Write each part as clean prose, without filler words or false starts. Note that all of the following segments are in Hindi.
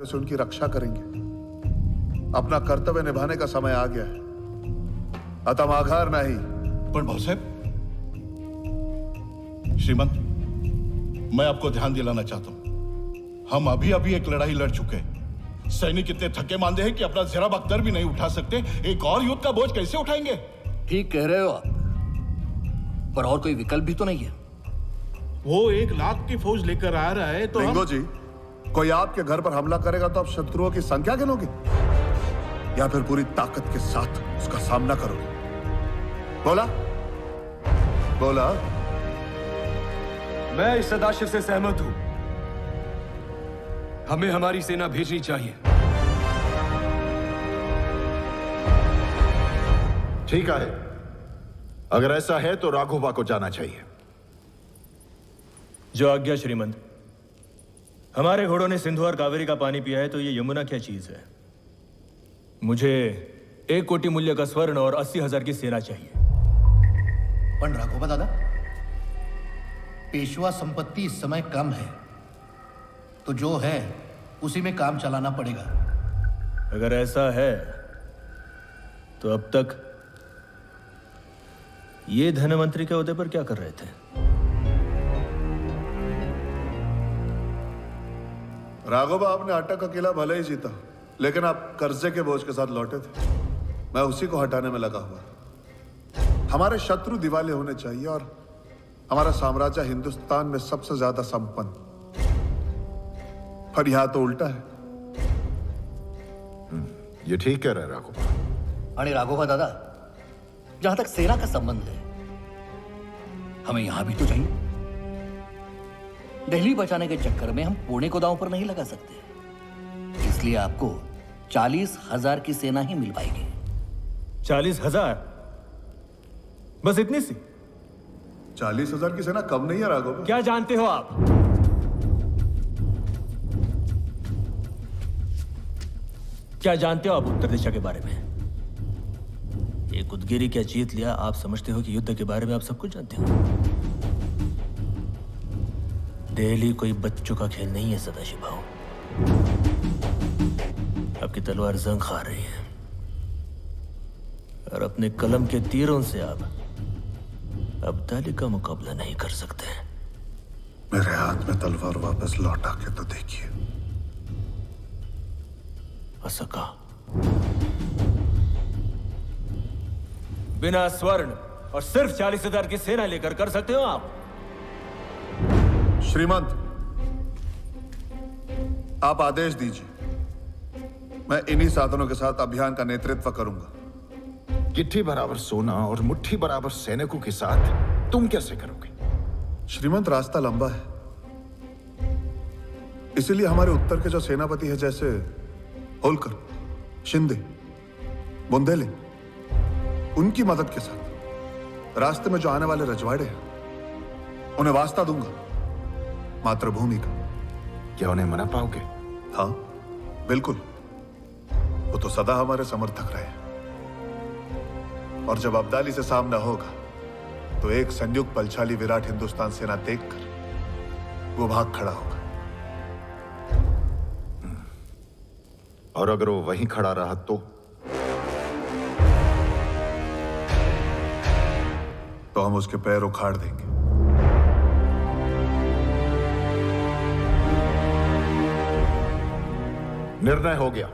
से उनकी रक्षा करेंगे। अपना कर्तव्य निभाने का समय आ गया है। अतः माघार नहीं। पर भाऊ साहब, श्रीमंत, मैं आपको ध्यान दिलाना चाहता हूं, हम अभी अभी एक लड़ाई लड़ चुके हैं। सैनिक इतने थके मांदे हैं कि अपना जरा बख्तर भी नहीं उठा सकते, एक और युद्ध का बोझ कैसे उठाएंगे? ठीक कह रहे हो आप, पर और कोई विकल्प भी तो नहीं है। वो 1 लाख की फौज लेकर आ रहा है तो लिंगो जी, कोई आपके घर पर हमला करेगा तो आप शत्रुओं की संख्या गिनोगे या फिर पूरी ताकत के साथ उसका सामना करोगे? बोला बोला। मैं इस सदाशिव से सहमत हूं। हमें हमारी सेना भेजनी चाहिए। ठीक है, अगर ऐसा है तो राघोबा को जाना चाहिए। जो आज्ञा श्रीमंत। हमारे घोड़ों ने सिंधु और कावेरी का पानी पिया है तो ये यमुना क्या चीज है। मुझे 1 कोटि मूल्य का स्वर्ण और 80,000 की सेना चाहिए। पण राघोबा दादा, पेशवा संपत्ति इस समय कम है, तो जो है उसी में काम चलाना पड़ेगा। अगर ऐसा है तो अब तक ये धनमंत्री के ओहदे पर क्या कर रहे थे? राघोबा, आपने अटक अकेला भले ही जीता, लेकिन आप कर्जे के बोझ के साथ लौटे थे। मैं उसी को हटाने में लगा हुआ। हमारे शत्रु दिवाले होने चाहिए और हमारा साम्राज्य हिंदुस्तान में सबसे ज्यादा संपन्न। पर यहां तो उल्टा है। ये ठीक कह रहे हैं राघोबा। अरे राघोबा दादा, जहां तक सेना का संबंध है, हमें यहां भी तो चाहिए। दिल्ली बचाने के चक्कर में हम पुणे को दांव पर नहीं लगा सकते। इसलिए आपको 40,000 की सेना ही मिल पाएगी। 40,000? बस इतनी सी? 40,000 की सेना कम नहीं है राघोबा। क्या जानते हो आप? क्या जानते हो आप उत्तर दिशा के बारे में? एक उदगिरी क्या जीत लिया, आप समझते हो कि युद्ध के बारे में आप सब कुछ जानते हो? दिल्ली कोई बच्चों का खेल नहीं है सदाशिव भाऊ। आपकी तलवार जंग खा रही है और अपने कलम के तीरों से आप अब्दाली का मुकाबला नहीं कर सकते। मेरे हाथ में तलवार वापस लौटा के तो देखिए। असका, बिना स्वर्ण और सिर्फ 40,000 की सेना लेकर कर सकते हो आप? श्रीमंत, आप आदेश दीजिए। मैं इन्हीं साधनों के साथ अभियान का नेतृत्व करूंगा। चिट्ठी बराबर सोना और मुट्ठी बराबर सैनिकों के साथ तुम कैसे करोगे? श्रीमंत, रास्ता लंबा है। इसीलिए हमारे उत्तर के जो सेनापति हैं, जैसे होलकर, शिंदे, बुंदेले, उनकी मदद के साथ रास्ते में जो आने वाले रजवाड़े हैं, उन्हें वास्ता दूंगा मातृभूमि का। क्या उन्हें मना पाओगे? हाँ, बिल्कुल। वो तो सदा हमारे समर्थक रहे। और जब अब्दाली से सामना होगा तो एक संयुक्त बलशाली विराट हिंदुस्तान सेना देखकर वो भाग खड़ा होगा। और अगर वो वहीं खड़ा रहा तो हम उसके पैर उखाड़ देंगे। निर्णय हो गया।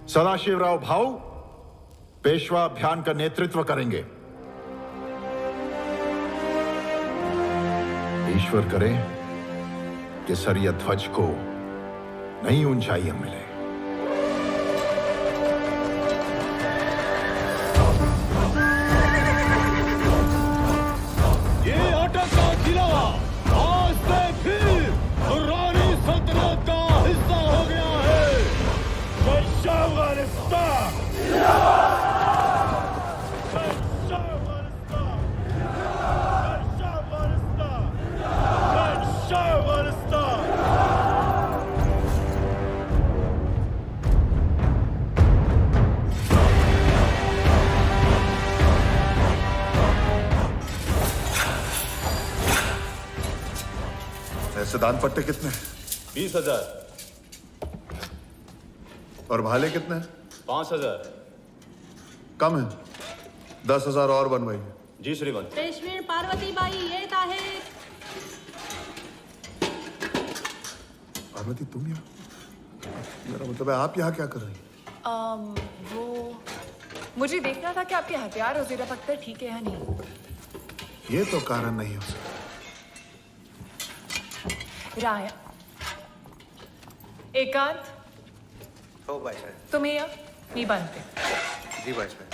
सदाशिवराव भाऊ पेशवा अभियान का नेतृत्व करेंगे। ईश्वर करे कि सरिया ध्वज को नई ऊंचाइयां मिले। ये अटक का किला आज से फिर दुर्रानी सल्तनत का हिस्सा हो गया है। अफगानिस्तान, ऐसे दान पट्टे कितने? 20,000। और भाले कितने हैं? 5000। कम है, 10,000 और बनवाइए। जी श्रीमान। पेशवेण पार्वतीबाई येत आहे। पार्वती तुम यहाँ? मेरा मतलब है आप यहाँ क्या कर रही हैं? वो मुझे देखना था कि आपके हथियार और ज़ीरा पख्तर ठीक है या नहीं। ये तो कारण नहीं हो सकता। राया, एकांत, हो बाईसाहेब. तुम्ही या, मी बांधते. जी बाईसाहेब.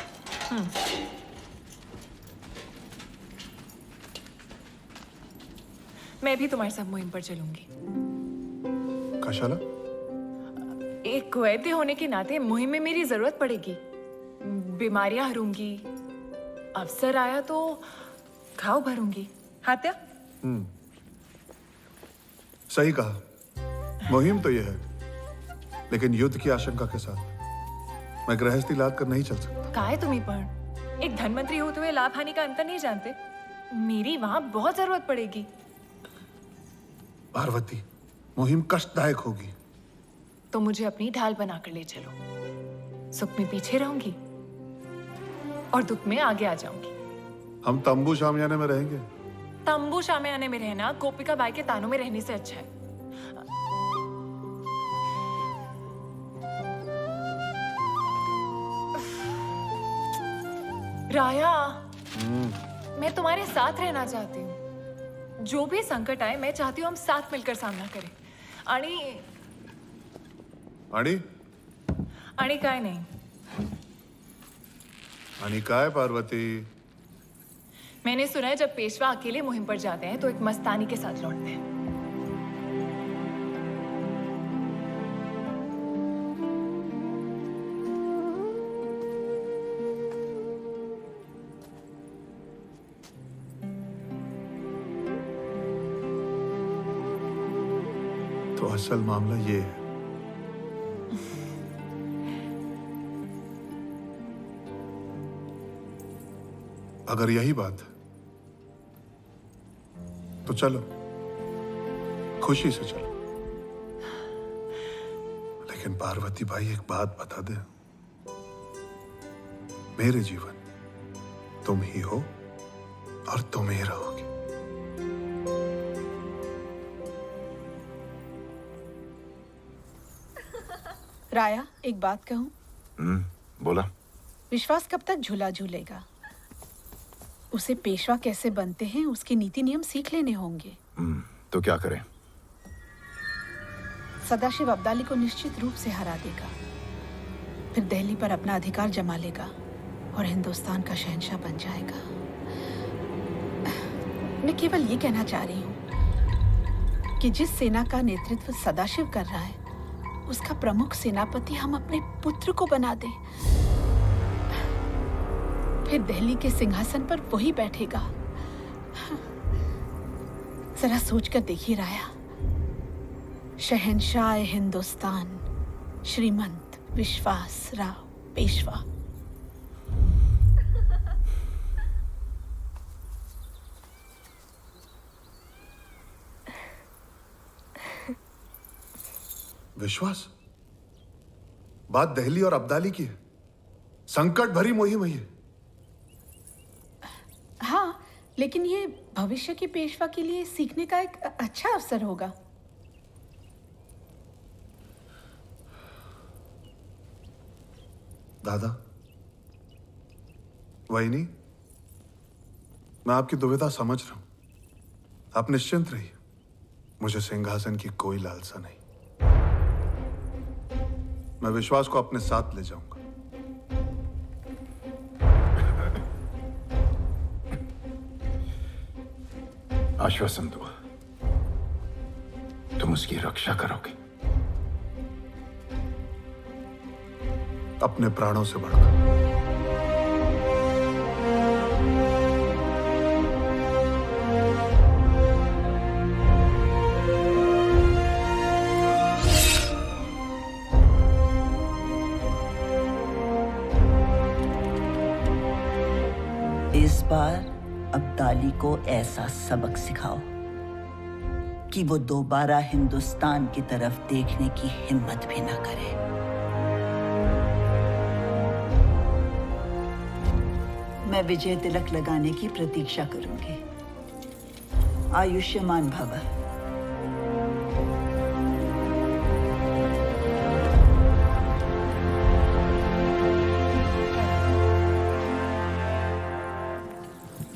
मैं भी तुम्हारे साथ मुहिम पर चलूंगी. कशाला? एक वैद्य होने के नाते मुहिम में मेरी जरूरत पड़ेगी. बीमारियां हरूंगी, अवसर आया तो घाव भरूंगी. हात्या? सही कहा. मुहिम तो यह है, लेकिन युद्ध की आशंका के साथ मैं गृहस्थी लाद कर नहीं चल सकता. काय तुम्ही पण एक धनमंत्री होते हुए लाभ हानि का अंतर नहीं जानते. मेरी वहां बहुत जरूरत पड़ेगी. पार्वती, मुहिम कष्टदायक होगी. तो मुझे अपनी ढाल बनाकर ले चलो. सुख में पीछे रहूंगी और दुख में आगे आ जाऊंगी. हम तंबू शामियाने में रहेंगे. तंबू शामियाने में रहना गोपिका बाई के तानों में रहने से अच्छा है. राया, मैं तुम्हारे साथ रहना चाहती हूँ. जो भी संकट आए मैं चाहती हूँ हम साथ मिलकर सामना करें. आणि काय नहीं. आणि काय पार्वती? मैंने सुना है जब पेशवा अकेले मुहिम पर जाते हैं तो एक मस्तानी के साथ लौटते हैं. तो असल मामला ये है. अगर यही बात है तो चलो, खुशी से चलो. लेकिन पार्वती भाई एक बात बता दे, मेरे जीवन तुम ही हो और तुम ही रहोगे. राया, एक बात कहूं? बोला. विश्वास कब तक झूला झूलेगा? उसे पेशवा कैसे बनते हैं उसके नीति नियम सीख लेने होंगे. तो क्या करें? सदाशिव अब्दाली को निश्चित रूप से हरा देगा, फिर दिल्ली पर अपना अधिकार जमा लेगा और हिंदुस्तान का शहंशाह बन जाएगा. मैं केवल ये कहना चाह रही हूँ कि जिस सेना का नेतृत्व सदाशिव कर रहा है उसका प्रमुख सेनापति हम अपने पुत्र को बना दें. फिर दिल्ली के सिंहासन पर वही बैठेगा. जरा सोचकर देखिए राया. शहंशाह हिंदुस्तान श्रीमंत विश्वास राव पेशवा. विश्वास, बात दिल्ली और अब्दाली की है. संकट भरी मुहिम है ये. हाँ, लेकिन ये भविष्य के पेशवा के लिए सीखने का एक अच्छा अवसर होगा. दादा, वहीनी, मैं आपकी दुविधा समझ रहा हूं. आप निश्चिंत रहिए, मुझे सिंहासन की कोई लालसा नहीं. मैं विश्वास को अपने साथ ले जाऊंगा. आश्वासन दो, तुम उसकी रक्षा करोगे. अपने प्राणों से बढ़कर. इस बार अब्दाली को ऐसा सबक सिखाओ कि वो दोबारा हिंदुस्तान की तरफ देखने की हिम्मत भी ना करे. मैं विजय तिलक लगाने की प्रतीक्षा करूंगी। आयुष्मान भव।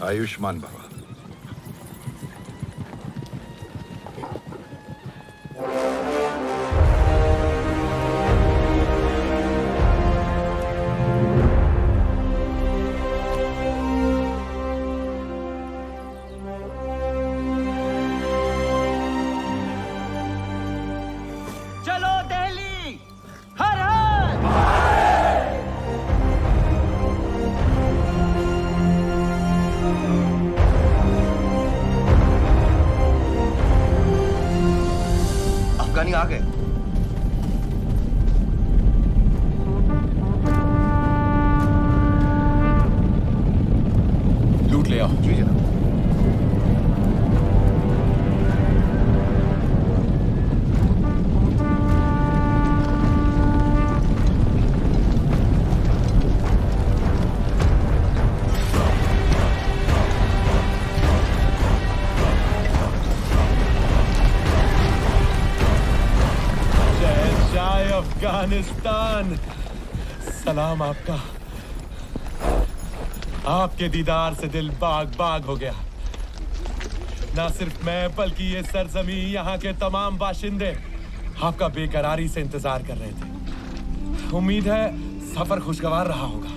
आयुष्मान भव। चलो दिल्ली, हर हर। अफगानी आ गए। लूट ले आओ। जी जनाब। अफगानिस्तान, सलाम आपका। आपके दीदार से दिल बाग बाग हो गया। ना सिर्फ मैं बल्कि ये सरजमी, यहाँ के तमाम बाशिंदे आपका बेकरारी से इंतजार कर रहे थे। उम्मीद है सफर खुशगवार रहा होगा।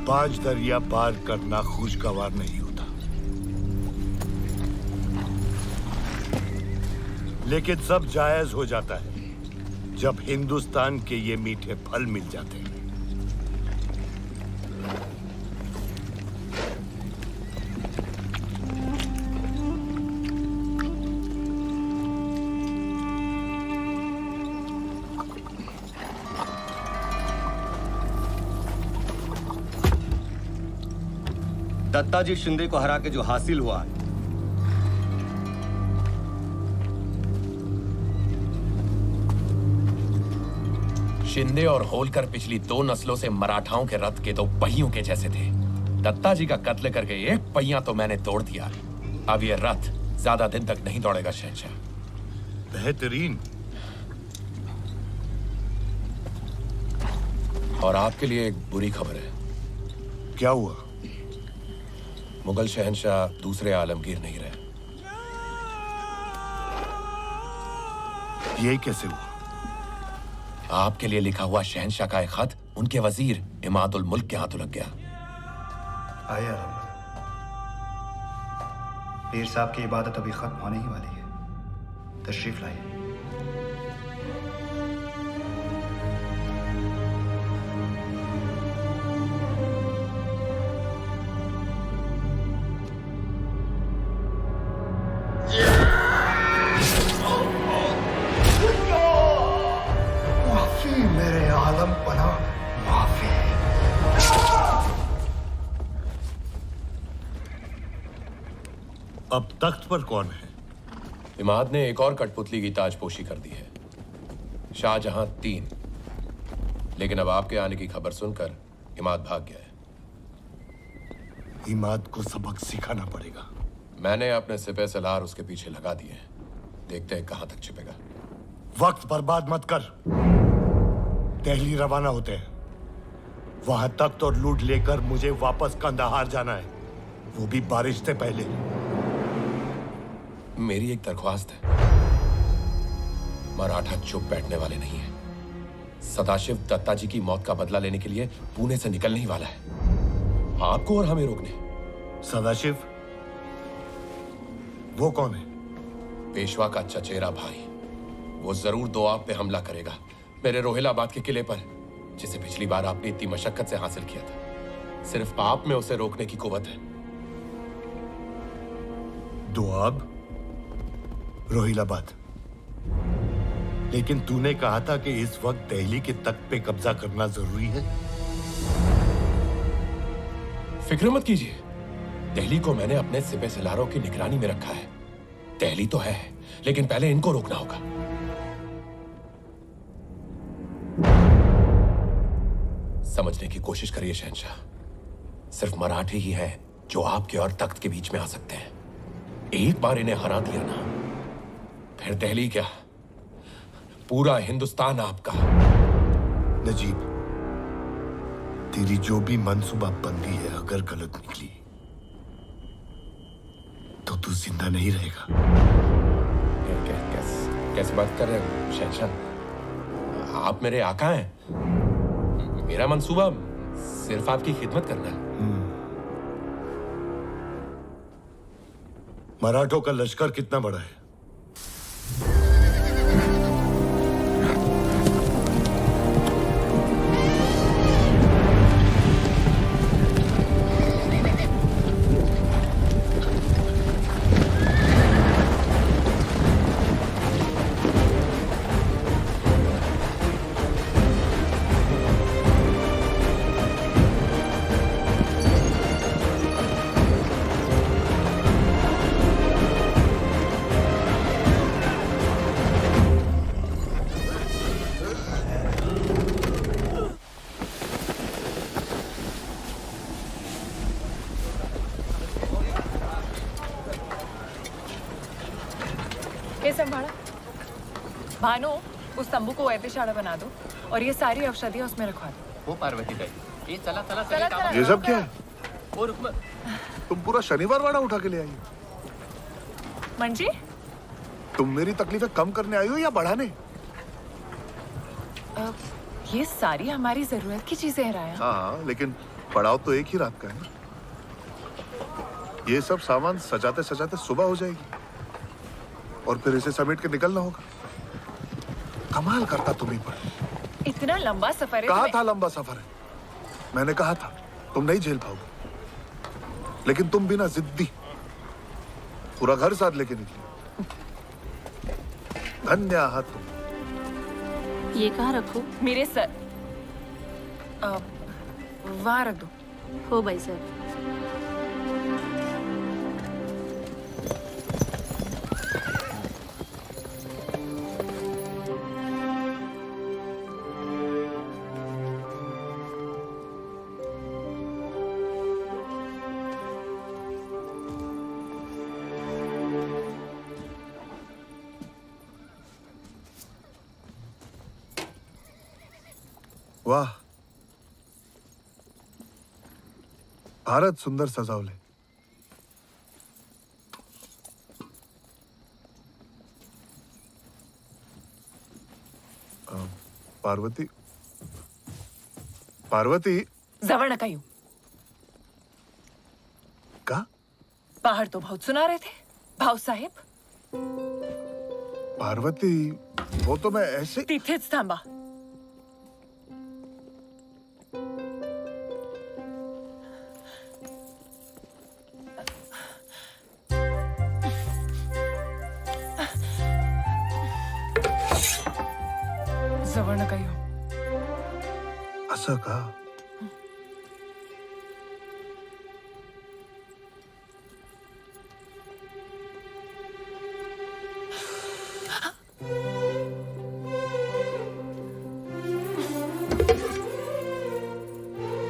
5 दरिया पार करना खुशगवार नहीं होता, लेकिन सब जायज हो जाता है जब हिंदुस्तान के ये मीठे फल मिल जाते हैं। दत्ताजी शिंदे को हरा के जो हासिल हुआ है, शिंदे और होलकर पिछली 2 नस्लों से मराठाओं के रथ के 2 पहियों के जैसे थे। दत्ताजी का कत्ल करके 1 पहिया तो मैंने तोड़ दिया। अब ये रथ ज्यादा दिन तक नहीं दौड़ेगा शहंशाह। बेहतरीन। और आपके लिए एक बुरी खबर है। क्या हुआ? मुगल शहंशाह दूसरे आलमगीर नहीं रहे। ये कैसे हुआ? आपके लिए लिखा हुआ शहंशाह का एक खत उनके वजीर इमादुल मुल्क के हाथों लग गया। आइए आराम। पीर साहब की इबादत अभी खत्म होने ही वाली है, तशरीफ लाइए। मेरे आलम पना माफी। अब तख्त पर कौन है? इमाद ने एक और कठपुतली की ताजपोशी कर दी है। शाहजहां 3, लेकिन अब आपके आने की खबर सुनकर इमाद भाग गया है। इमाद को सबक सिखाना पड़ेगा। मैंने अपने सिपह सलार उसके पीछे लगा दिए हैं। देखते हैं कहां तक छिपेगा। वक्त बर्बाद मत कर। दिल्ली रवाना होते हैं। वहां तख्त और लूट लेकर मुझे वापस कंदाहार जाना है, वो भी बारिश से पहले। मेरी एक दरख्वास्त है। मराठा चुप बैठने वाले नहीं है। सदाशिव दत्ताजी की मौत का बदला लेने के लिए पुणे से निकलने ही वाला है, आपको और हमें रोकने। सदाशिव? वो कौन है? पेशवा का चचेरा भाई। वो जरूर दोआब पे हमला करेगा, मेरे रोहिलाबाद के किले पर, जिसे पिछली बार आपने इतनी मशक्कत से हासिल किया था। सिर्फ आप में उसे रोकने की कुव्वत है। दोआब? रोहिलाबाद? लेकिन तूने कहा था कि इस वक्त दिल्ली के तख्त पे कब्जा करना जरूरी है। फिक्र मत कीजिए, दिल्ली को मैंने अपने सिपह सलारों की निगरानी में रखा है। दिल्ली तो है, लेकिन पहले इनको रोकना होगा। समझने की कोशिश करिए शहंशाह। सिर्फ मराठी ही है जो आपके और तख्त के बीच में आ सकते हैं। एक बार इन्हें हरा दिया ना, फिर दिल्ली क्या, पूरा हिंदुस्तान आपका। नजीब, तेरी जो भी मनसूबा बंदी है अगर गलत निकली तो तू जिंदा नहीं रहेगा। कैसे बात कर रहे हैं शहंशाह? आप मेरे आका हैं। मेरा मंसूबा सिर्फ आपकी खिदमत करना है। मराठों का लश्कर कितना बड़ा है? संभाला भानु, उस तंबू को ऐतिशाड़ा बना दो और ये सारी औषधियाँ उसमें रखवा दो। वो पार्वती दाई, ये चला चला चला, चला, ये सब क्या है? वो रुक, तुम पूरा शनिवार वाड़ा उठा के ले आई हो। मंजी, तुम मेरी तकलीफें कम करने आई हो या बढ़ाने? ये सारी हमारी जरूरत की चीजें हैं राया। हाँ, लेकिन पड़ाव तो एक ही रात का है ना। ये सब सामान सजाते सजाते सुबह हो जाएगी और फिर इसे समेट के निकलना होगा। कमाल करता तुम्ही पर। इतना लंबा सफर है। कहा था लंबा सफर है। मैंने कहा था तुम नहीं झेल पाओगे, लेकिन तुम बिना जिद्दी पूरा घर साथ लेके निकली। धन्य आहात तुम। ये कहाँ रखो? मेरे सर वहां रख दो। हो भाई सर। वाह, भारत सुंदर सजावले। पार्वती, पार्वती जवळ नका येऊ। का? बाहर तो बहुत सुना रहे थे भाऊ साहेब। पार्वती, वो तो मैं ऐसे तिथेच थांबा। जवळ नका येऊ। असं का?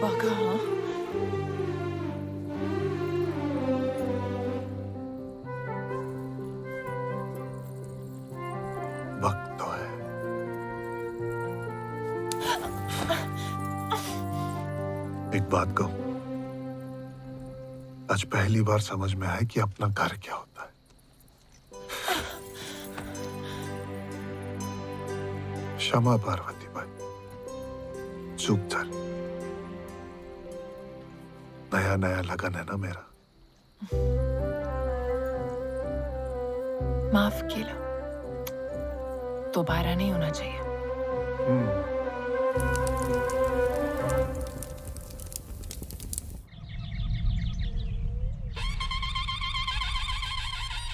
बघा हा। वक्त तो है। एक बात कहूं, आज पहली बार समझ में आया कि अपना घर क्या होता है। क्षमा पार्वती बाई, चूक झाली। नया नया लगन है ना मेरा। माफ केलं, दोबारा नहीं होना चाहिए।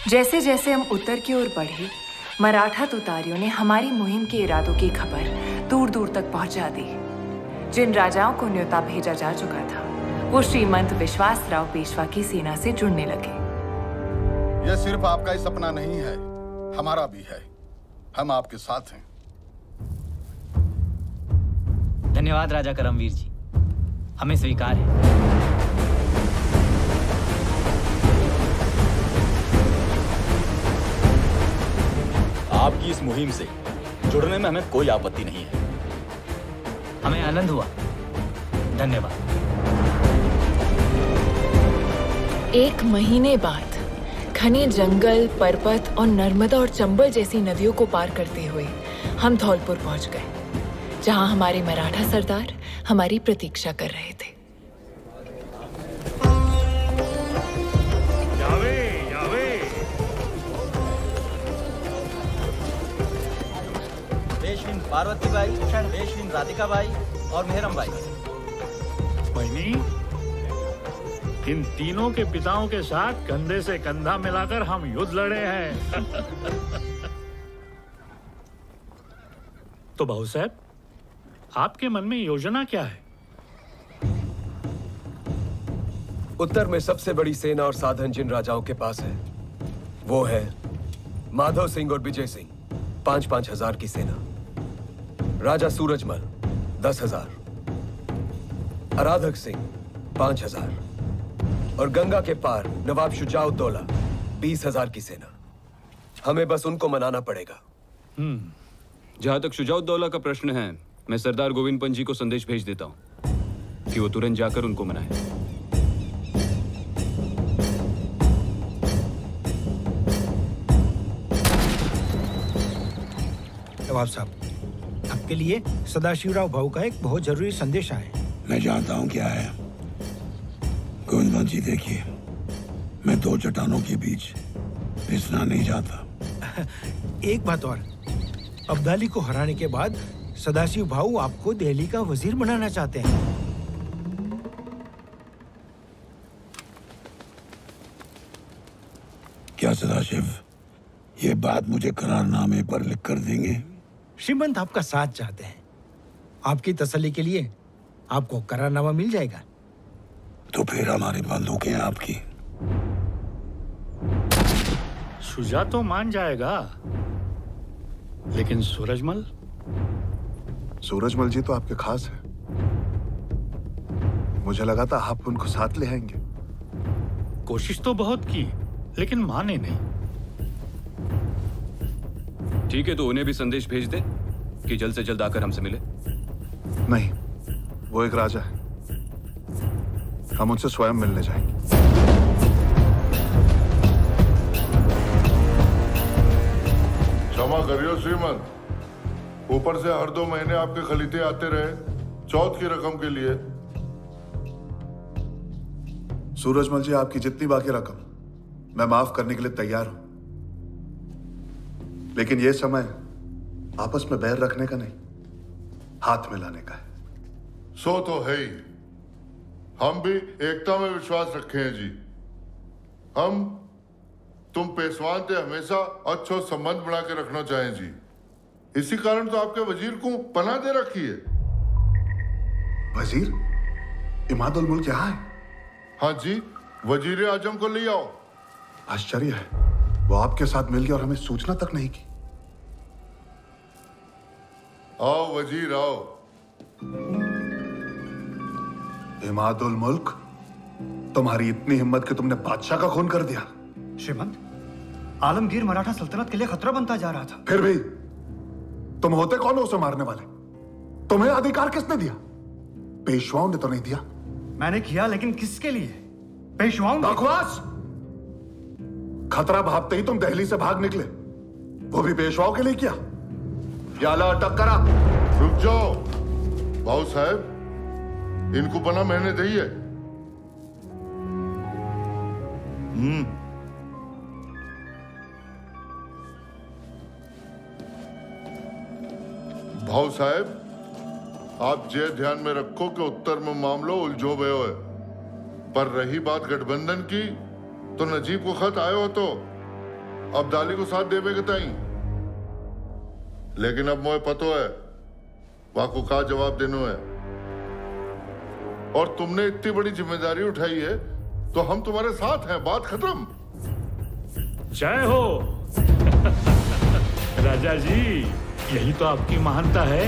जैसे जैसे हम उत्तर की ओर बढ़े, मराठा तुतारियों ने हमारी मुहिम के इरादों की खबर दूर दूर तक पहुंचा दी। जिन राजाओं को न्योता भेजा जा चुका था, वो श्रीमंत विश्वासराव पेशवा की सेना से जुड़ने लगे। यह सिर्फ आपका ही सपना नहीं है, हमारा भी है। हम आपके साथ हैं। धन्यवाद राजा करमवीर जी, हमें स्वीकार है। आपकी इस मुहिम से जुड़ने में हमें कोई आपत्ति नहीं है। हमें आनंद हुआ। धन्यवाद। 1 महीने बाद घने जंगल, पर्वत और नर्मदा और चंबल जैसी नदियों को पार करते हुए हम धौलपुर पहुंच गए, जहां हमारे मराठा सरदार हमारी प्रतीक्षा कर रहे थे। यावे, यावे। बेशविन पार्वती बाई, बेशविन राधिका बाई और मेहरम बाई। बहनी, इन तीनों के पिताओं के साथ कंधे से कंधा मिलाकर हम युद्ध लड़े हैं। तो बाबू साहब, आपके मन में योजना क्या है? उत्तर में सबसे बड़ी सेना और साधन जिन राजाओं के पास है वो है माधव सिंह और विजय सिंह, 5-5 हजार की सेना। राजा सूरजमल 10,000, आराधक सिंह 5,000 और गंगा के पार नवाब शुजाउद्दौला 20,000 की सेना। हमें बस उनको मनाना पड़ेगा। जहां तक शुजाउद्दौला का प्रश्न है, मैं सरदार गोविंद पंत जी को संदेश भेज देता हूं कि वो तुरंत जाकर उनको मनाए। नवाब साहब, आपके लिए सदाशिवराव भाऊ का एक बहुत जरूरी संदेश आया है। मैं जानता हूं क्या है। गोविंद पंत जी, देखिए, मैं 2 चट्टानों के बीच पिसना नहीं चाहता। एक बात और, अब्दाली को हराने के बाद सदाशिव भाऊ आपको दिल्ली का वजीर बनाना चाहते हैं। क्या सदाशिव ये बात मुझे करारनामे पर लिख कर देंगे? श्रीमंत आपका साथ चाहते हैं। आपकी तसल्ली के लिए आपको करारनामा मिल जाएगा। तो फिर हमारी बंदूकें आपकी। शुजा तो मान जाएगा, लेकिन सूरजमल? सूरजमल जी तो आपके खास है। मुझे लगा था आप उनको साथ ले आएंगे। कोशिश तो बहुत की, लेकिन माने नहीं। ठीक है, तो उन्हें भी संदेश भेज दे कि जल्द से जल्द आकर हमसे मिले। नहीं, वो एक राजा है, हम उनसे स्वयं मिलने जाएंगे। क्षमा करियो श्रीमंत, ऊपर से हर 2 महीने आपके खलीते आते रहे चौथ की रकम के लिए। सूरजमल जी, आपकी जितनी बाकी रकम मैं माफ करने के लिए तैयार हूं, लेकिन यह समय आपस में बैर रखने का नहीं, हाथ मिलाने का है। सो तो है ही। हम भी एकता में विश्वास रखे हैं जी। हम तुम पेशवान से हमेशा अच्छो संबंध बना के रखना चाहें जी। इसी कारण तो आपके वजीर को पनाह दे रखी है। वजीर? इमादुल मुल्क यहाँ है? हाँ जी, वजीर आजम को ले आओ। आश्चर्य है, वो आपके साथ मिल गया और हमें सूचना तक नहीं की। आओ वजीर आओ। इमादुल मुल्क, तुम्हारी इतनी हिम्मत कि तुमने बादशाह का खून कर दिया। श्रीमंत, आलमगीर मराठा सल्तनत के लिए खतरा बनता जा रहा था। फिर भी तुम होते कौन हो उसे मारने वाले? तुम्हें अधिकार किसने दिया? पेशवाओं ने तो नहीं दिया। मैंने किया, लेकिन किसके लिए? पेशवाओं? बकवास! खतरा भापते ही तुम दिल्ली से भाग निकले, वो भी पेशवाओं के लिए किया। याला अटक करा। रुक जाओ भाऊ साहब, इनको पना मैंने दी है। भाऊ साहब, आप जे ध्यान में रखो कि उत्तर में मामलो उलझो गयो है। पर रही बात गठबंधन की, तो नजीब को खत आयो हो तो अब्दाली को साथ देवे के ताई। लेकिन अब मोए पतो है वाको का जवाब देनो है, और तुमने इतनी बड़ी जिम्मेदारी उठाई है तो हम तुम्हारे साथ हैं। बात खत्म। जय हो राजा जी, यही तो आपकी महानता है।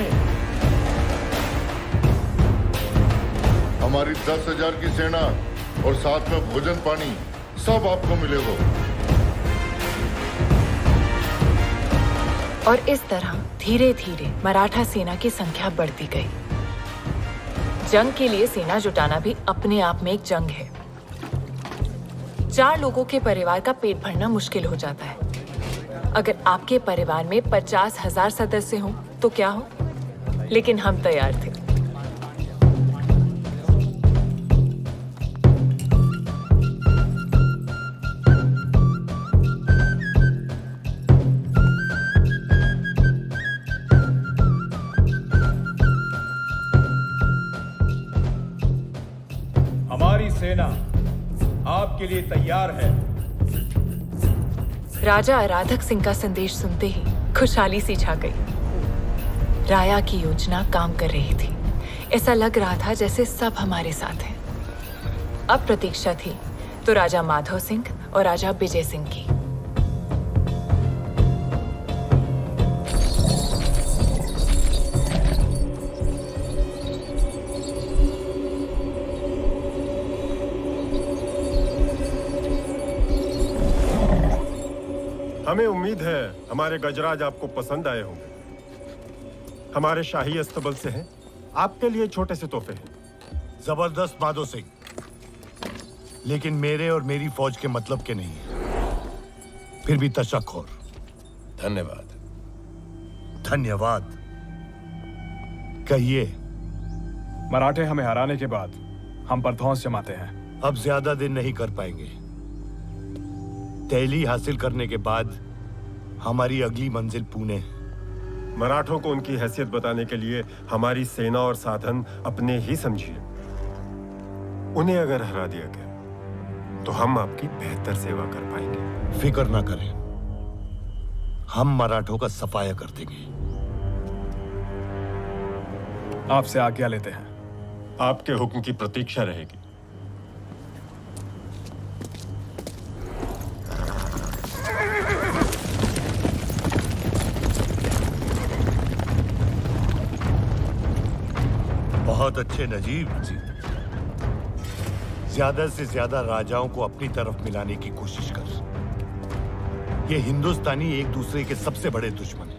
हमारी 10,000 की सेना और साथ में भोजन पानी सब आपको मिलेगा। और इस तरह धीरे धीरे मराठा सेना की संख्या बढ़ती गई। जंग के लिए सेना जुटाना भी अपने आप में एक जंग है। 4 लोगों के परिवार का पेट भरना मुश्किल हो जाता है। अगर आपके परिवार में 50,000 सदस्य हों तो क्या हो, लेकिन हम तैयार थे। हमारी सेना आपके लिए तैयार है। राजा आराधक सिंह का संदेश सुनते ही खुशहाली सी छा गई। राया की योजना काम कर रही थी। ऐसा लग रहा था जैसे सब हमारे साथ हैं। अब प्रतीक्षा थी तो राजा माधव सिंह और राजा विजय सिंह की। हमें उम्मीद है हमारे गजराज आपको पसंद आए होंगे। हमारे शाही अस्तबल से हैं। आपके लिए छोटे से तोहफे हैं। जबरदस्त माधो सिंह, लेकिन मेरे और मेरी फौज के मतलब के नहीं है। फिर भी तशक्कुर। धन्यवाद। धन्यवाद। कहिए। मराठे हमें हराने के बाद हम पर धौंस जमाते हैं। अब ज्यादा दिन नहीं कर पाएंगे। दिल्ली हासिल करने के बाद हमारी अगली मंजिल पुणे है। मराठों को उनकी हैसियत बताने के लिए हमारी सेना और साधन अपने ही समझिए। उन्हें अगर हरा दिया गया तो हम आपकी बेहतर सेवा कर पाएंगे। फिक्र ना करें, हम मराठों का सफाया कर देंगे। आपसे आज्ञा लेते हैं। आपके हुक्म की प्रतीक्षा रहेगी। बहुत अच्छे नजीब जी। ज्यादा से ज्यादा राजाओं को अपनी तरफ मिलाने की कोशिश कर। ये हिंदुस्तानी एक दूसरे के सबसे बड़े दुश्मन हैं।